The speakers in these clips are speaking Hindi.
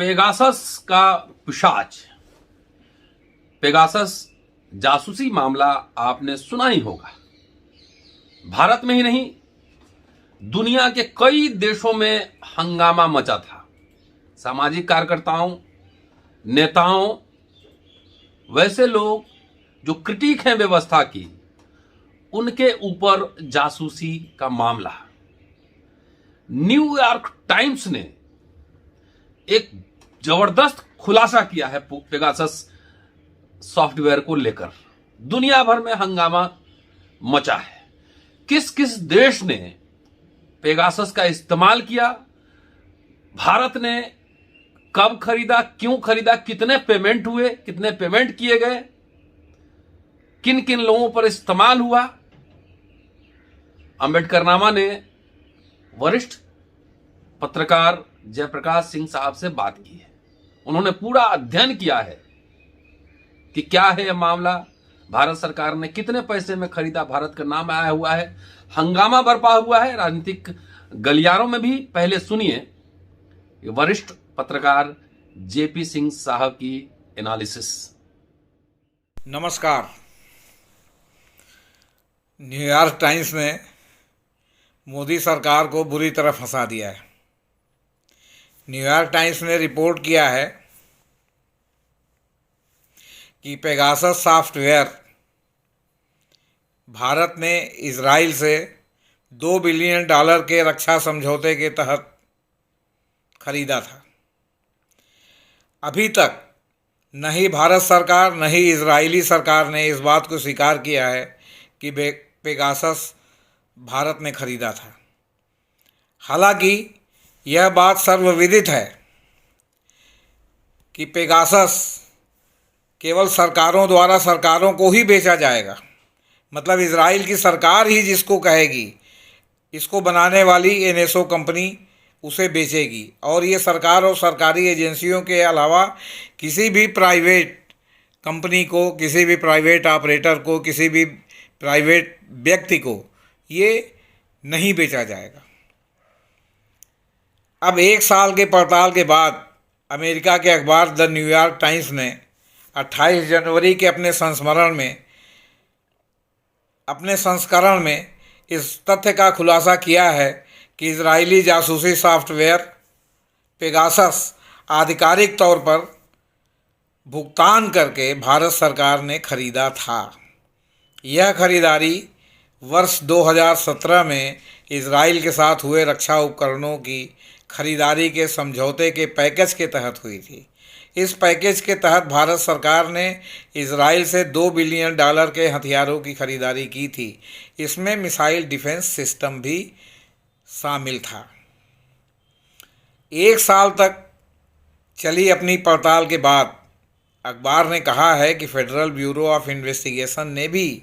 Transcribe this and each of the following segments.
पेगासस का पिशाच। पेगासस जासूसी मामला आपने सुना ही होगा। भारत में ही नहीं, दुनिया के कई देशों में हंगामा मचा था। सामाजिक कार्यकर्ताओं, नेताओं, वैसे लोग जो क्रिटिक हैं व्यवस्था की, उनके ऊपर जासूसी का मामला। न्यूयॉर्क टाइम्स ने एक जबरदस्त खुलासा किया है पेगासस सॉफ्टवेयर को लेकर। दुनिया भर में हंगामा मचा है। किस किस देश ने पेगासस का इस्तेमाल किया, भारत ने कब खरीदा, क्यों खरीदा, कितने पेमेंट हुए, कितने पेमेंट किए गए, किन किन लोगों पर इस्तेमाल हुआ। अंबेडकरनामा ने वरिष्ठ पत्रकार जयप्रकाश सिंह साहब से बात की है। उन्होंने पूरा अध्ययन किया है कि क्या है यह मामला, भारत सरकार ने कितने पैसे में खरीदा, भारत का नाम आया हुआ है, हंगामा बरपा हुआ है राजनीतिक गलियारों में भी। पहले सुनिए वरिष्ठ पत्रकार जेपी सिंह साहब की एनालिसिस। नमस्कार। न्यूयॉर्क टाइम्स ने मोदी सरकार को बुरी तरह फंसा दिया है। न्यूयॉर्क टाइम्स ने रिपोर्ट किया है कि पेगासस सॉफ्टवेयर भारत ने इजराइल से $2 बिलियन के रक्षा समझौते के तहत खरीदा था। अभी तक न ही भारत सरकार न ही इजरायली सरकार ने इस बात को स्वीकार किया है कि पेगासस भारत ने खरीदा था। हालांकि यह बात सर्वविदित है कि पेगासस केवल सरकारों द्वारा सरकारों को ही बेचा जाएगा। मतलब इजराइल की सरकार ही जिसको कहेगी, इसको बनाने वाली एनएसओ कंपनी उसे बेचेगी, और ये सरकार और सरकारी एजेंसियों के अलावा किसी भी प्राइवेट कंपनी को, किसी भी प्राइवेट ऑपरेटर को, किसी भी प्राइवेट व्यक्ति को ये नहीं बेचा जाएगा। अब 1 साल के पड़ताल के बाद अमेरिका के अखबार द न्यूयॉर्क टाइम्स ने 28 जनवरी के अपने संस्करण में इस तथ्य का खुलासा किया है कि इजरायली जासूसी सॉफ्टवेयर पेगासस आधिकारिक तौर पर भुगतान करके भारत सरकार ने खरीदा था। यह खरीदारी वर्ष 2017 में इजराइल के साथ हुए रक्षा उपकरणों की खरीदारी के समझौते के पैकेज के तहत हुई थी। इस पैकेज के तहत भारत सरकार ने इजराइल से $2 बिलियन के हथियारों की खरीदारी की थी। इसमें मिसाइल डिफेंस सिस्टम भी शामिल था। 1 साल तक चली अपनी पड़ताल के बाद अखबार ने कहा है कि फेडरल ब्यूरो ऑफ इन्वेस्टिगेशन ने भी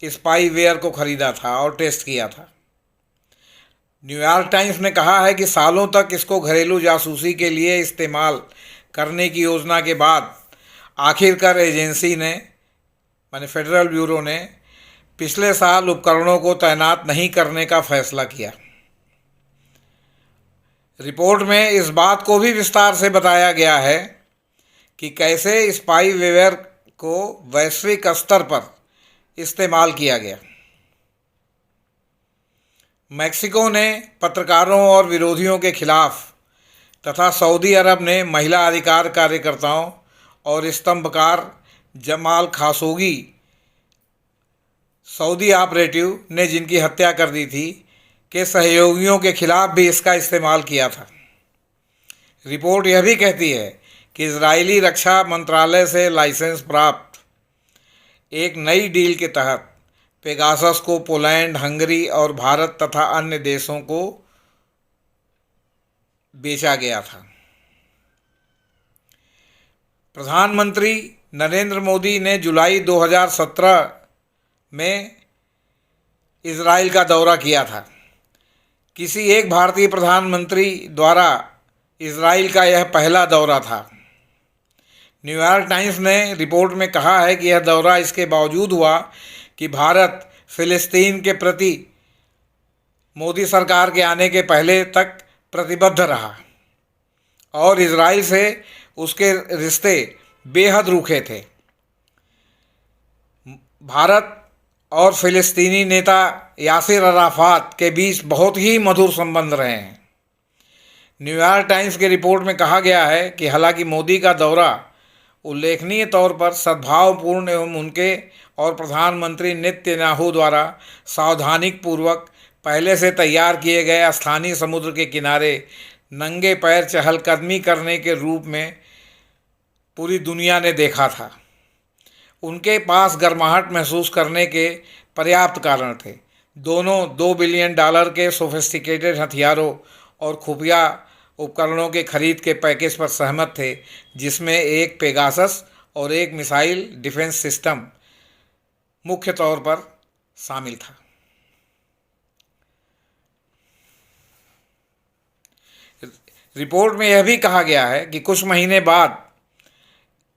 स्पाईवेयर को खरीदा था और टेस्ट किया था। न्यूयॉर्क टाइम्स ने कहा है कि सालों तक इसको घरेलू जासूसी के लिए इस्तेमाल करने की योजना के बाद आखिरकार एजेंसी ने, माने फेडरल ब्यूरो ने, पिछले साल उपकरणों को तैनात नहीं करने का फैसला किया। रिपोर्ट में इस बात को भी विस्तार से बताया गया है कि कैसे स्पाईवेयर को वैश्विक स्तर पर इस्तेमाल किया गया। मैक्सिको ने पत्रकारों और विरोधियों के खिलाफ तथा सऊदी अरब ने महिला अधिकार कार्यकर्ताओं और स्तंभकार जमाल खाशोगी, सऊदी ऑपरेटिव ने जिनकी हत्या कर दी थी, के सहयोगियों के खिलाफ भी इसका इस्तेमाल किया था। रिपोर्ट यह भी कहती है कि इजरायली रक्षा मंत्रालय से लाइसेंस प्राप्त एक नई डील के तहत पेगासस को पोलैंड, हंगरी और भारत तथा अन्य देशों को बेचा गया था। प्रधानमंत्री नरेंद्र मोदी ने जुलाई 2017 में इजराइल का दौरा किया था। किसी एक भारतीय प्रधानमंत्री द्वारा इजराइल का यह पहला दौरा था। न्यूयॉर्क टाइम्स ने रिपोर्ट में कहा है कि यह दौरा इसके बावजूद हुआ कि भारत फिलिस्तीन के प्रति मोदी सरकार के आने के पहले तक प्रतिबद्ध रहा और इजराइल से उसके रिश्ते बेहद रूखे थे। भारत और फिलिस्तीनी नेता यासिर अराफात के बीच बहुत ही मधुर संबंध रहे हैं। न्यूयॉर्क टाइम्स की रिपोर्ट में कहा गया है कि हालांकि मोदी का दौरा उल्लेखनीय तौर पर सद्भावपूर्ण एवं उनके और प्रधानमंत्री नेतन्याहू द्वारा सावधानीपूर्वक पहले से तैयार किए गए स्थानीय समुद्र के किनारे नंगे पैर चहलकदमी करने के रूप में पूरी दुनिया ने देखा था, उनके पास गर्माहट महसूस करने के पर्याप्त कारण थे। दोनों $2 बिलियन के सोफिस्टिकेटेड हथियारों और खुफिया उपकरणों के खरीद के पैकेज पर सहमत थे, जिसमें एक पेगासस और एक मिसाइल डिफेंस सिस्टम मुख्य तौर पर शामिल था। रिपोर्ट में यह भी कहा गया है कि कुछ महीने बाद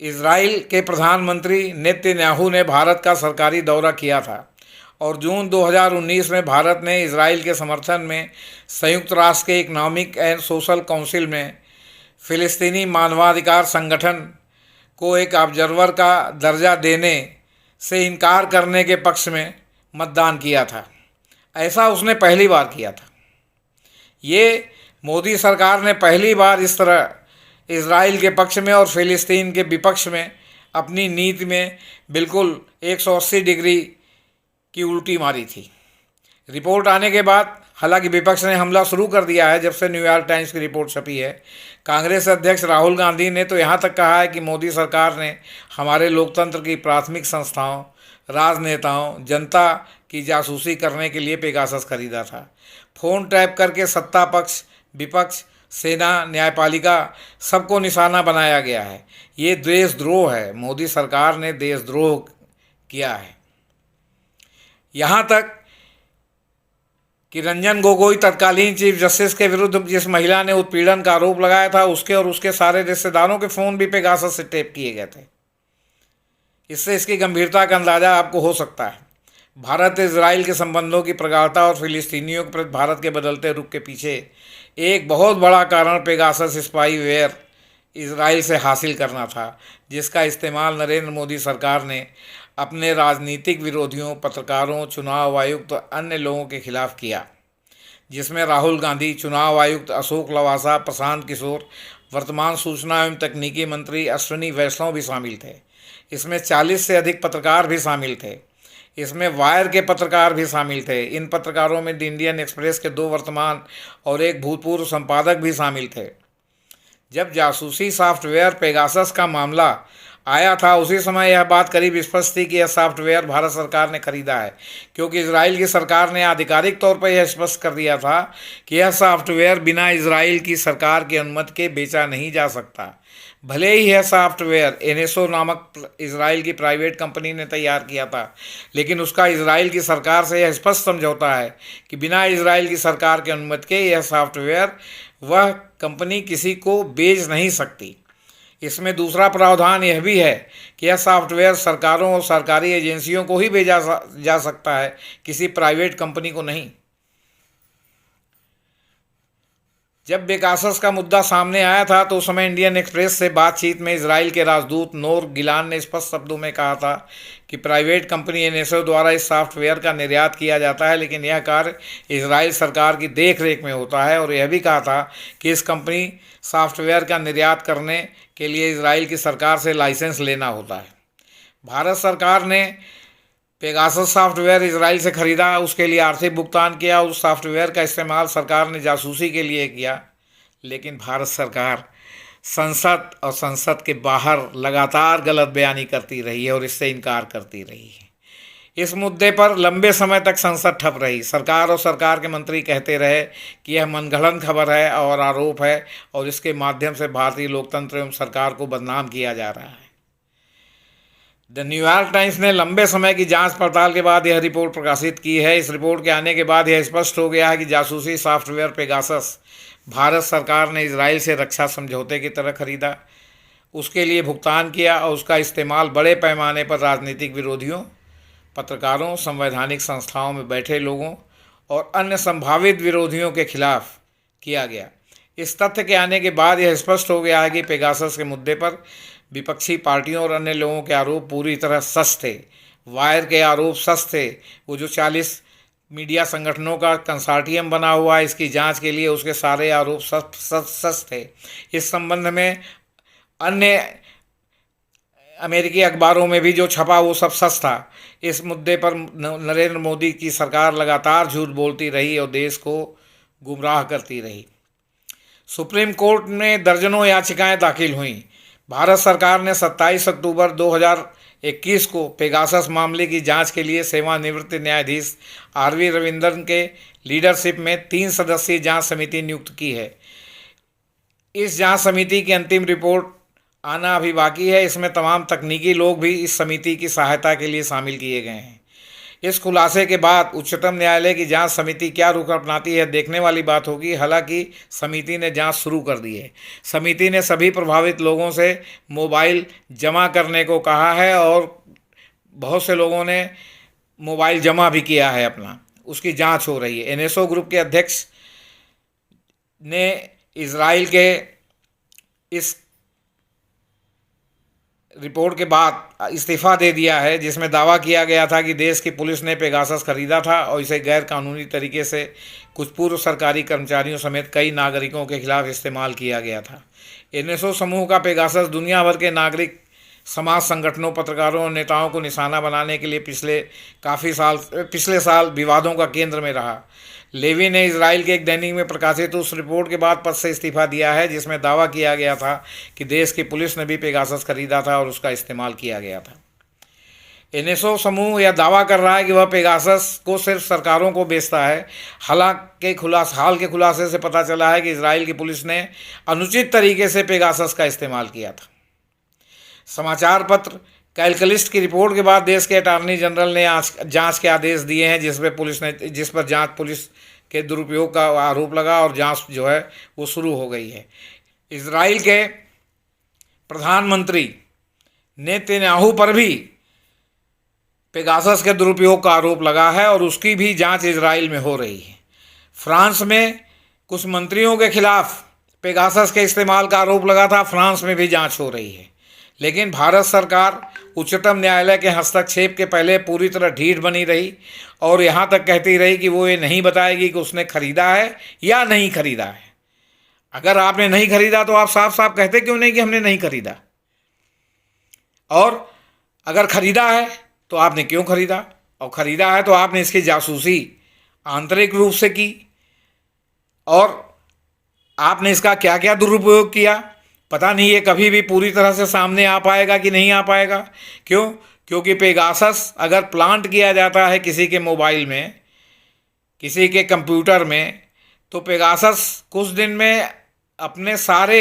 इजराइल के प्रधानमंत्री नेतन्याहू ने भारत का सरकारी दौरा किया था और जून 2019 में भारत ने इजराइल के समर्थन में संयुक्त राष्ट्र के इकोनॉमिक एंड सोशल काउंसिल में फिलिस्तीनी मानवाधिकार संगठन को एक ऑब्जर्वर का दर्जा देने से इनकार करने के पक्ष में मतदान किया था। ऐसा उसने पहली बार किया था। ये मोदी सरकार ने पहली बार इस तरह इजराइल के पक्ष में और फिलिस्तीन के विपक्ष में अपनी नीति में बिल्कुल 180 डिग्री की उल्टी मारी थी। रिपोर्ट आने के बाद हालांकि विपक्ष ने हमला शुरू कर दिया है जब से न्यूयॉर्क टाइम्स की रिपोर्ट छपी है। कांग्रेस अध्यक्ष राहुल गांधी ने तो यहाँ तक कहा है कि मोदी सरकार ने हमारे लोकतंत्र की प्राथमिक संस्थाओं, राजनेताओं, जनता की जासूसी करने के लिए पेगासस खरीदा था। फ़ोन टैप करके सत्ता पक्ष, विपक्ष, सेना, न्यायपालिका सबको निशाना बनाया गया है। ये देशद्रोह है। मोदी सरकार ने देशद्रोह किया है। यहाँ तक कि रंजन गोगोई तत्कालीन चीफ जस्टिस के विरुद्ध जिस महिला ने उत्पीड़न का आरोप लगाया था, उसके और उसके सारे रिश्तेदारों के फ़ोन भी पेगासस से टैप किए गए थे। इससे इसकी गंभीरता का अंदाज़ा आपको हो सकता है। भारत इजराइल के संबंधों की प्रगाढ़ता और फिलिस्तीनियों के प्रति भारत के बदलते रुख के पीछे एक बहुत बड़ा कारण पेगासस स्पाईवेयर इजराइल से हासिल करना था, जिसका इस्तेमाल नरेंद्र मोदी सरकार ने अपने राजनीतिक विरोधियों, पत्रकारों, चुनाव आयुक्त और अन्य लोगों के खिलाफ किया, जिसमें राहुल गांधी, चुनाव आयुक्त अशोक लवासा, प्रशांत किशोर, वर्तमान सूचना एवं तकनीकी मंत्री अश्विनी वैष्णव भी शामिल थे। इसमें 40 से अधिक पत्रकार भी शामिल थे। इसमें वायर के पत्रकार भी शामिल थे। इन पत्रकारों में द इंडियन एक्सप्रेस के 2 वर्तमान और 1 भूतपूर्व संपादक भी शामिल थे। जब जासूसी सॉफ्टवेयर पेगासस का मामला आया था, उसी समय यह बात करीब स्पष्ट थी कि यह सॉफ्टवेयर भारत सरकार ने खरीदा है, क्योंकि इजराइल की सरकार ने आधिकारिक तौर पर यह स्पष्ट कर दिया था कि यह सॉफ्टवेयर बिना इजराइल की सरकार की अनुमति के बेचा नहीं जा सकता। भले ही यह सॉफ्टवेयर एनएसओ नामक इजराइल की प्राइवेट कंपनी ने तैयार किया था, लेकिन उसका इजराइल की सरकार से यह स्पष्ट समझौता है कि बिना इजराइल की सरकार की अनुमति के यह सॉफ्टवेयर वह कंपनी किसी को बेच नहीं सकती। इसमें दूसरा प्रावधान यह भी है कि यह सॉफ्टवेयर सरकारों और सरकारी एजेंसियों को ही भेजा जा सकता है, किसी प्राइवेट कंपनी को नहीं। जब पेगासस का मुद्दा सामने आया था तो उस समय इंडियन एक्सप्रेस से बातचीत में इजराइल के राजदूत नोर गिलान ने स्पष्ट शब्दों में कहा था कि प्राइवेट कंपनी एनएसओ द्वारा इस सॉफ्टवेयर का निर्यात किया जाता है, लेकिन यह कार्य इजराइल सरकार की देखरेख में होता है। और यह भी कहा था कि इस कंपनी सॉफ्टवेयर का निर्यात करने के लिए इजराइल की सरकार से लाइसेंस लेना होता है। भारत सरकार ने पेगासस सॉफ्टवेयर इजराइल से खरीदा, उसके लिए आर्थिक भुगतान किया। उस सॉफ्टवेयर का इस्तेमाल सरकार ने जासूसी के लिए किया, लेकिन भारत सरकार संसद और संसद के बाहर लगातार गलत बयानी करती रही है और इससे इनकार करती रही है। इस मुद्दे पर लंबे समय तक संसद ठप रही। सरकार और सरकार के मंत्री कहते रहे कि यह मनगढ़ंत खबर है और आरोप है और इसके माध्यम से भारतीय लोकतंत्र एवं सरकार को बदनाम किया जा रहा है। द न्यूयॉर्क टाइम्स ने लंबे समय की जांच पड़ताल के बाद यह रिपोर्ट प्रकाशित की है। इस रिपोर्ट के आने के बाद यह स्पष्ट हो गया है कि जासूसी सॉफ्टवेयर पेगासस भारत सरकार ने इजराइल से रक्षा समझौते की तरह खरीदा, उसके लिए भुगतान किया और उसका इस्तेमाल बड़े पैमाने पर राजनीतिक विरोधियों, पत्रकारों, संवैधानिक संस्थाओं में बैठे लोगों और अन्य संभावित विरोधियों के खिलाफ किया गया। इस तथ्य के आने के बाद यह स्पष्ट हो गया है कि पेगासस के मुद्दे पर विपक्षी पार्टियों और अन्य लोगों के आरोप पूरी तरह सच थे। वायर के आरोप सच थे। वो जो 40 मीडिया संगठनों का कंसार्टियम बना हुआ है इसकी जांच के लिए, उसके सारे आरोप सच थे। इस संबंध में अन्य अमेरिकी अखबारों में भी जो छपा वो सब सच था। इस मुद्दे पर नरेंद्र मोदी की सरकार लगातार झूठ बोलती रही और देश को गुमराह करती रही। सुप्रीम कोर्ट में दर्जनों याचिकाएं दाखिल हुईं। भारत सरकार ने 27 अक्टूबर 2021 को पेगासस मामले की जांच के लिए सेवानिवृत्त न्यायाधीश आर.वी. रविंद्रन के लीडरशिप में 3 सदस्यीय जांच समिति नियुक्त की है। इस जांच समिति की अंतिम रिपोर्ट आना अभी बाकी है। इसमें तमाम तकनीकी लोग भी इस समिति की सहायता के लिए शामिल किए गए हैं। इस खुलासे के बाद उच्चतम न्यायालय की जांच समिति क्या रुख अपनाती है देखने वाली बात होगी। हालांकि समिति ने जांच शुरू कर दी है। समिति ने सभी प्रभावित लोगों से मोबाइल जमा करने को कहा है और बहुत से लोगों ने मोबाइल जमा भी किया है अपना, उसकी जांच हो रही है। एनएसओ ग्रुप के अध्यक्ष ने इजराइल के इस रिपोर्ट के बाद इस्तीफा दे दिया है, जिसमें दावा किया गया था कि देश की पुलिस ने पेगासस खरीदा था और इसे गैर कानूनी तरीके से कुछ पूर्व सरकारी कर्मचारियों समेत कई नागरिकों के खिलाफ इस्तेमाल किया गया था। एनएसओ समूह का पेगासस दुनिया भर के नागरिक समाज संगठनों, पत्रकारों और नेताओं को निशाना बनाने के लिए पिछले साल विवादों का केंद्र में रहा। लेवी ने इजराइल के एक दैनिक में प्रकाशित उस रिपोर्ट के बाद पद से इस्तीफा दिया है जिसमें दावा किया गया था कि देश की पुलिस ने भी पेगासस खरीदा था और उसका इस्तेमाल किया गया था। एनएसओ समूह यह दावा कर रहा है कि वह पेगासस को सिर्फ सरकारों को बेचता है। हाल के खुलासे से पता चला है कि इजराइल की पुलिस ने अनुचित तरीके से पेगासस का इस्तेमाल किया था। समाचार पत्र कैलकलिस्ट की रिपोर्ट के बाद देश के अटॉर्नी जनरल ने जांच के आदेश दिए हैं, जिस पर जांच पुलिस के दुरुपयोग का आरोप लगा और जांच जो है वो शुरू हो गई है। इजराइल के प्रधानमंत्री नेतन्याहू पर भी पेगासस के दुरुपयोग का आरोप लगा है और उसकी भी जांच इजराइल में हो रही है। फ्रांस में कुछ मंत्रियों के खिलाफ पेगासस के इस्तेमाल का आरोप लगा था, फ्रांस में भी जांच हो रही है। लेकिन भारत सरकार उच्चतम न्यायालय के हस्तक्षेप के पहले पूरी तरह ढीठ बनी रही और यहाँ तक कहती रही कि वो ये नहीं बताएगी कि उसने खरीदा है या नहीं खरीदा है। अगर आपने नहीं खरीदा तो आप साफ साफ कहते क्यों नहीं कि हमने नहीं खरीदा, और अगर खरीदा है तो आपने क्यों खरीदा, और खरीदा है तो आपने इसकी जासूसी आंतरिक रूप से की और आपने इसका क्या क्या दुरुपयोग किया। पता नहीं ये कभी भी पूरी तरह से सामने आ पाएगा कि नहीं आ पाएगा। क्यों? क्योंकि पेगासस अगर प्लांट किया जाता है किसी के मोबाइल में, किसी के कंप्यूटर में, तो पेगासस कुछ दिन में अपने सारे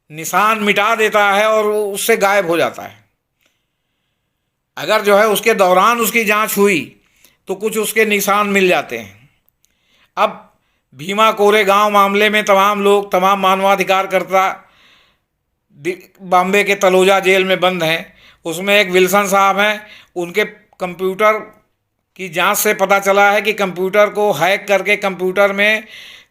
निशान मिटा देता है और उससे गायब हो जाता है। अगर जो है उसके दौरान उसकी जांच हुई तो कुछ उसके निशान मिल जाते हैं। अब भीमा कोरेगांव मामले में तमाम मानवाधिकारकर्ता बॉम्बे के तलोजा जेल में बंद हैं। उसमें एक विल्सन साहब हैं, उनके कंप्यूटर की जांच से पता चला है कि कंप्यूटर को हैक करके कंप्यूटर में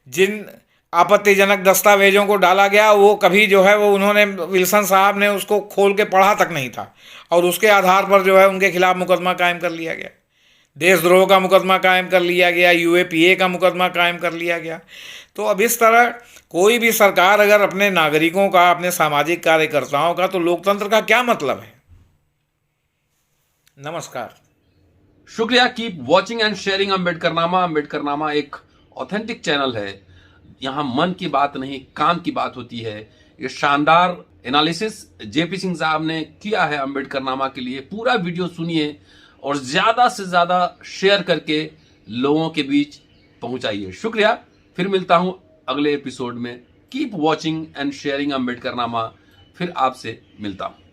जिन आपत्तिजनक दस्तावेजों को डाला गया वो कभी जो है वो उन्होंने विल्सन साहब ने उसको खोल के पढ़ा तक नहीं था और उसके आधार पर जो है उनके खिलाफ मुकदमा कायम कर लिया गया। देशद्रोह का मुकदमा कायम कर लिया गया, यूएपीए का मुकदमा कायम कर लिया गया। तो अब इस तरह कोई भी सरकार अगर अपने नागरिकों का, अपने सामाजिक कार्यकर्ताओं का, तो लोकतंत्र का क्या मतलब है। नमस्कार, शुक्रिया। Keep watching and sharing Ambedkarnama. Ambedkarnama एक ऑथेंटिक चैनल है। यहाँ मन की बात नहीं, काम की बात होती है। ये शानदार एनालिसिस जेपी सिंह साहब ने किया है अम्बेडकरनामा के लिए। पूरा वीडियो सुनिए और ज्यादा से ज्यादा शेयर करके लोगों के बीच पहुंचाइए। शुक्रिया। फिर मिलता हूं अगले एपिसोड में। Keep watching and sharing Ambedkarnama. फिर आपसे मिलता हूं।